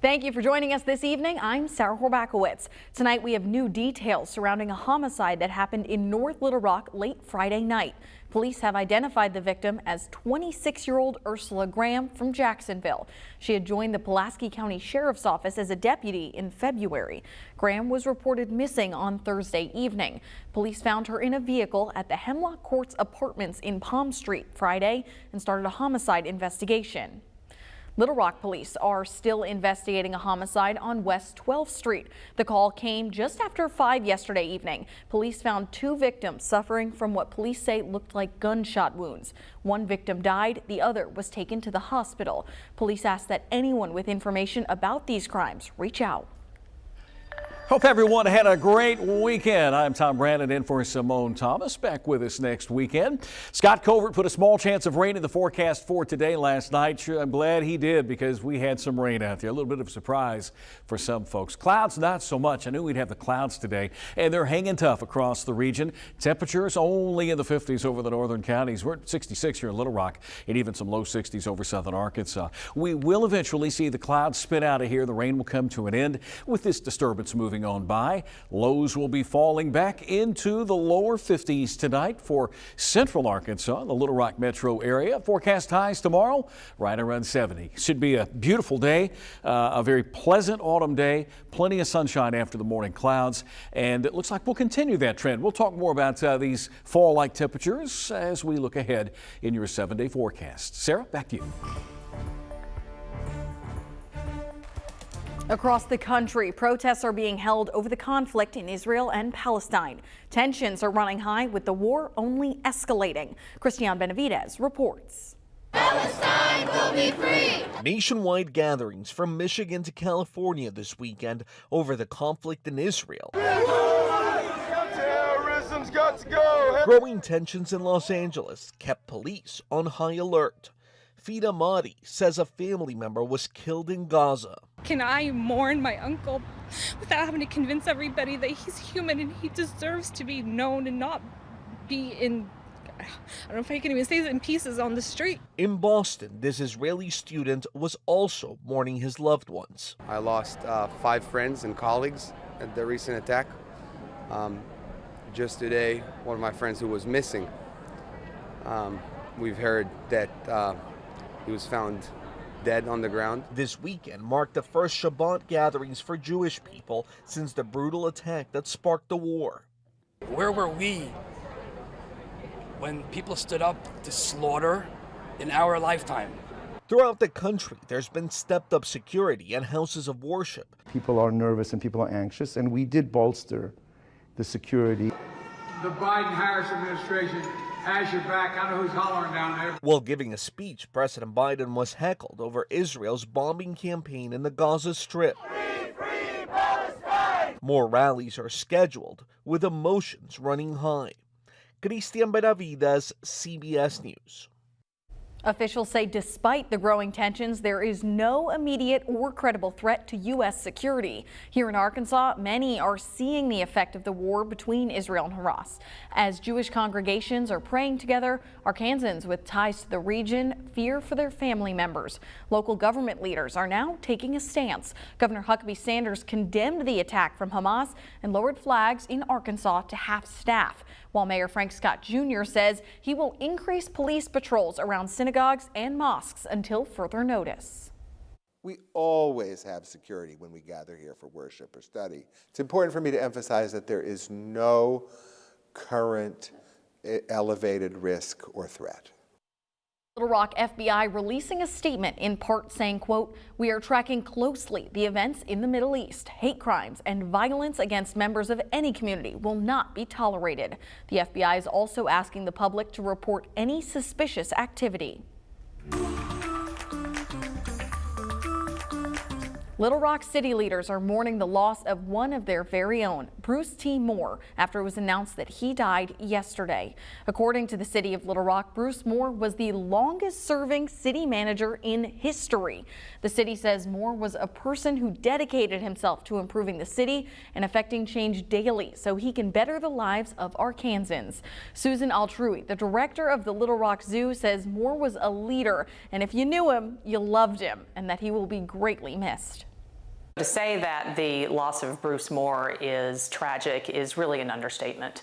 Thank you for joining us this evening. I'm Sarah Horbacewicz. Tonight we have new details surrounding a homicide that happened in North Little Rock late Friday night. Police have identified the victim as 26-year-old Ursula Graham from Jacksonville. She had joined the Pulaski County Sheriff's Office as a deputy in February. Graham was reported missing on Thursday evening. Police found her in a vehicle at the Hemlock Courts Apartments in Palm Street Friday and started a homicide investigation. Little Rock police are still investigating a homicide on West 12th Street. The call came just after 5 yesterday evening. Police found 2 victims suffering from what police say looked like gunshot wounds. One victim died, the other was taken to the hospital. Police ask that anyone with information about these crimes reach out. Hope everyone had a great weekend. I'm Tom Brandon in for Simone Thomas. Back with us next weekend. Scott Covert put a small chance of rain in the forecast for today last night. Sure, I'm glad he did because we had some rain out there. A little bit of a surprise for some folks. Clouds, not so much. I knew we'd have the clouds today, and they're hanging tough across the region. Temperatures only in the 50s over the northern counties. We're at 66 here in Little Rock and even some low 60s over southern Arkansas. We will eventually see the clouds spin out of here. The rain will come to an end with this disturbance moving on by. Lows will be falling back into the lower 50s tonight for central Arkansas, the Little Rock metro area. Forecast highs tomorrow right around 70. Should be a beautiful day, a very pleasant autumn day, plenty of sunshine after the morning clouds, and it looks like we'll continue that trend. We'll talk more about these fall-like temperatures as we look ahead in your 7-day forecast. Sarah, back to you. Across the country, protests are being held over the conflict in Israel and Palestine. Tensions are running high with the war only escalating. Christian Benavidez reports. Palestine will be free! Nationwide gatherings from Michigan to California this weekend over the conflict in Israel. Terrorism's got to go! Growing tensions in Los Angeles kept police on high alert. Fida Mahdi says a family member was killed in Gaza. Can I mourn my uncle without having to convince everybody that he's human and he deserves to be known and not be in, I don't know if I can even say this, in pieces on the street? In Boston, this Israeli student was also mourning his loved ones. I lost 5 friends and colleagues at the recent attack. Just today, one of my friends who was missing, we've heard that he was found dead on the ground. This weekend marked the first Shabbat gatherings for Jewish people since the brutal attack that sparked the war. Where were we when people stood up to slaughter in our lifetime? Throughout the country, there's been stepped up security at houses of worship. People are nervous and people are anxious, and we did bolster the security. The Biden-Harris administration has your back. I know who's hollering down there. While giving a speech, President Biden was heckled over Israel's bombing campaign in the Gaza Strip. Free, free Palestine! More rallies are scheduled, with emotions running high. Christian Benavidez, CBS News. Officials say despite the growing tensions, there is no immediate or credible threat to U.S. security. Here in Arkansas, many are seeing the effect of the war between Israel and Hamas. As Jewish congregations are praying together, Arkansans with ties to the region fear for their family members. Local government leaders are now taking a stance. Governor Huckabee Sanders condemned the attack from Hamas and lowered flags in Arkansas to half staff, while Mayor Frank Scott Jr. says he will increase police patrols around synagogues and mosques until further notice. We always have security when we gather here for worship or study. It's important for me to emphasize that there is no current elevated risk or threat. Little Rock FBI releasing a statement in part saying, quote, "We are tracking closely the events in the Middle East. Hate crimes and violence against members of any community will not be tolerated." The FBI is also asking the public to report any suspicious activity. Little Rock city leaders are mourning the loss of one of their very own, Bruce T. Moore, after it was announced that he died yesterday. According to the city of Little Rock, Bruce Moore was the longest-serving city manager in history. The city says Moore was a person who dedicated himself to improving the city and affecting change daily so he can better the lives of Arkansans. Susan Altrui, the director of the Little Rock Zoo, says Moore was a leader, and if you knew him, you loved him, and that he will be greatly missed. To say that the loss of Bruce Moore is tragic is really an understatement.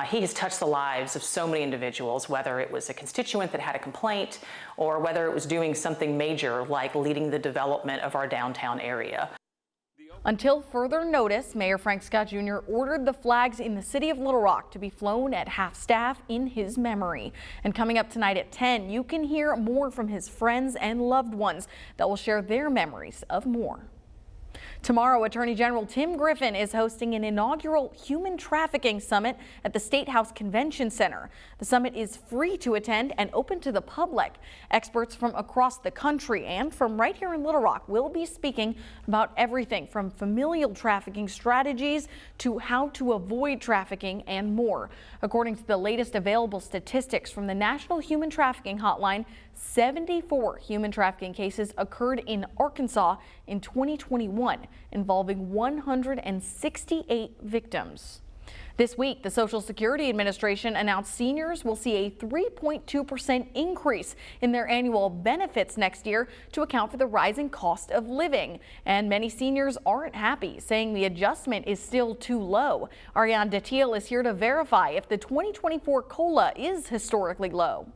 He has touched the lives of so many individuals, whether it was a constituent that had a complaint or whether it was doing something major like leading the development of our downtown area. Until further notice, Mayor Frank Scott Jr. ordered the flags in the city of Little Rock to be flown at half-staff in his memory. And coming up tonight at 10, you can hear more from his friends and loved ones that will share their memories of Moore. Tomorrow, Attorney General Tim Griffin is hosting an inaugural human trafficking summit at the State House Convention Center. The summit is free to attend and open to the public. Experts from across the country and from right here in Little Rock will be speaking about everything from familial trafficking strategies to how to avoid trafficking and more. According to the latest available statistics from the National Human Trafficking Hotline, 74 human trafficking cases occurred in Arkansas in 2021, involving 168 victims. This week, the Social Security Administration announced seniors will see a 3.2% increase in their annual benefits next year to account for the rising cost of living. And many seniors aren't happy, saying the adjustment is still too low. Ariane Detiel is here to verify if the 2024 COLA is historically low.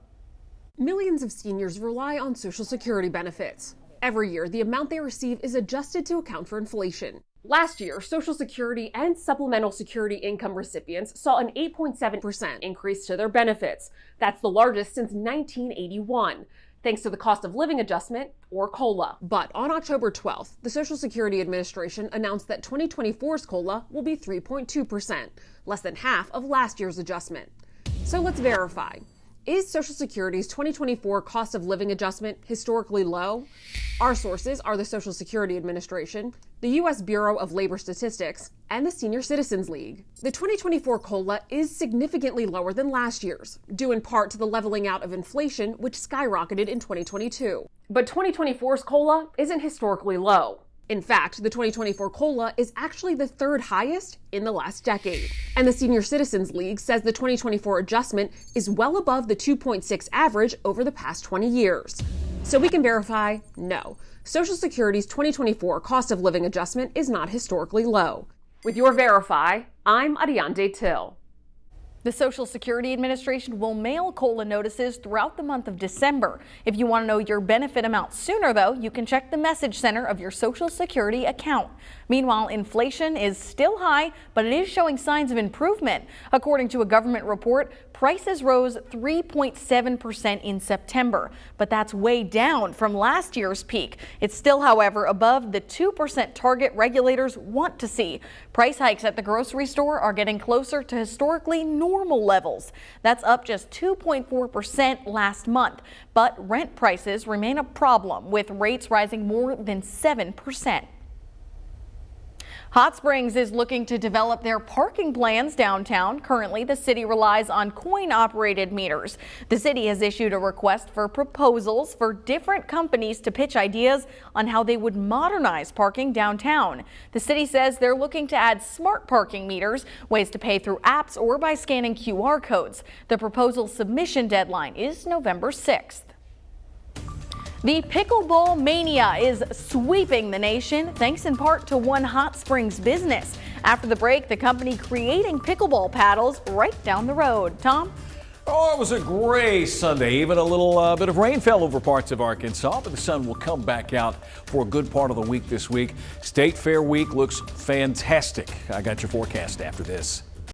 Millions of seniors rely on Social Security benefits. Every year, the amount they receive is adjusted to account for inflation. Last year, Social Security and Supplemental Security income recipients saw an 8.7% increase to their benefits. That's the largest since 1981, thanks to the cost of living adjustment, or COLA. But on October 12th, the Social Security Administration announced that 2024's COLA will be 3.2%, less than half of last year's adjustment. So let's verify. Is Social Security's 2024 cost of living adjustment historically low? Our sources are the Social Security Administration, the U.S. Bureau of Labor Statistics, and the Senior Citizens League. The 2024 COLA is significantly lower than last year's, due in part to the leveling out of inflation, which skyrocketed in 2022. But 2024's COLA isn't historically low. In fact, the 2024 COLA is actually the third highest in the last decade. And the Senior Citizens League says the 2024 adjustment is well above the 2.6 average over the past 20 years. So we can verify, no, Social Security's 2024 cost of living adjustment is not historically low. With your Verify, I'm Ariane Detiel. The Social Security Administration will mail COLA notices throughout the month of December. If you want to know your benefit amount sooner, though, you can check the message center of your Social Security account. Meanwhile, inflation is still high, but it is showing signs of improvement. According to a government report, prices rose 3.7% in September, but that's way down from last year's peak. It's still, however, above the 2% target regulators want to see. Price hikes at the grocery store are getting closer to historically normal levels. That's up just 2.4% last month, but rent prices remain a problem, with rates rising more than 7%. Hot Springs is looking to develop their parking plans downtown. Currently, the city relies on coin-operated meters. The city has issued a request for proposals for different companies to pitch ideas on how they would modernize parking downtown. The city says they're looking to add smart parking meters, ways to pay through apps or by scanning QR codes. The proposal submission deadline is November 6th. The pickleball mania is sweeping the nation, thanks in part to one Hot Springs business. After the break, the company creating pickleball paddles right down the road. Tom? Oh, it was a gray Sunday. Even a little bit of rain fell over parts of Arkansas, but the sun will come back out for a good part of the week this week. State Fair week looks fantastic. I got your forecast after this.